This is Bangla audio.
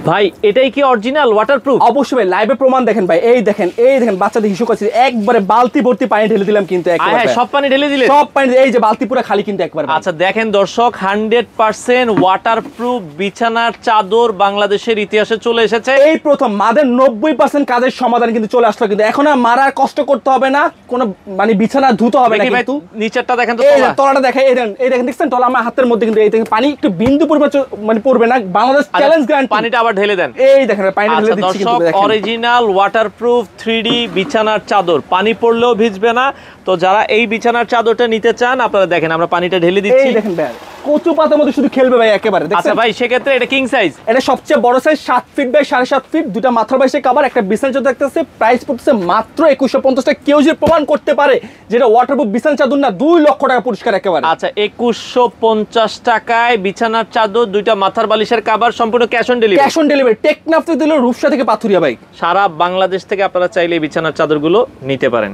ভাই এটাই কি অরিজিনাল ওয়াটারপ্রুফ? অবশ্যই ভাই, লাইভে প্রমাণ দেখেন ভাই, এই দেখেন বাচ্চাদের ইস্যু করছে, একবারে বালতি ভর্তি পানি ঢেলে দিলাম কিন্তু একবারে। হ্যাঁ, সব পানি ঢেলে দিলে? সব পানি, এই যে বালতি পুরো খালি কিন্তু একবার। আচ্ছা দেখেন দর্শক, 100% ওয়াটারপ্রুফ বিছানার চাদর বাংলাদেশের ইতিহাসে চলে এসেছে। এই প্রথম মাদের 90% কাজের সমাধান কিন্তু চলে আসলো, কিন্তু এখন আর মারার কষ্ট করতে হবে না, কোনো মানে বিছানা ধুতে হবে না কিন্তু। নিচেরটা দেখেন তো, এই তলাটা দেখেন, এই দেখেন দেখছেন তলা আমার হাতের মধ্যে কিন্তু, এই দেখেন পানি একটু বিন্দু পরিমাণ মানে পড়বে না, বাংলাদেশ চ্যালেঞ্জ গ্যারান্টি। পানিটা আবার ঢেলে দেন, এই দেখেন পানি ঢেলে দিচ্ছি কিন্তু দেখেন। অরিজিনাল ওয়াটারপ্রুফ 3D বিছানার চাদর, পানি পড়লেও ভিজবে না। তো যারা এই বিছানার চাদরটা নিতে চান আপনারা দেখেন আমরা পানিটা ঢেলে দিচ্ছি। এই দেখেন ভাই, কচু পাতার মধ্যে শুধু খেলবে ভাই একেবারে। আচ্ছা ভাই, সেক্ষেত্রে এটা কিং সাইজ, এটা সবচেয়ে বড় সাইজ 7 ফিট বাই 7.5 ফিট, দুটা মাথার বাইসে কভার, একটা বিছানা চাদর দেখতেছে, প্রাইস পড়তেছে মাত্র 2150 টাকা। কেউ যদি প্রমাণ করতে পারে যেটা ওয়াটারপ্রুফ বিছানা চাদর না, 2 লক্ষ টাকা পুরস্কার একেবারে। আচ্ছা 2150 টাকায় বিছানার চাদর, দুইটা মাথার বালিশের কভার, সম্পূর্ণ cash on delivery. Cash on delivery, টেকনাফতে দিল, রূপসা থেকে পাথুরিয়া ভাই। সারা বাংলাদেশ থেকে আপনারা চাইলে বিছানার চাদরগুলো নিতে পারেন।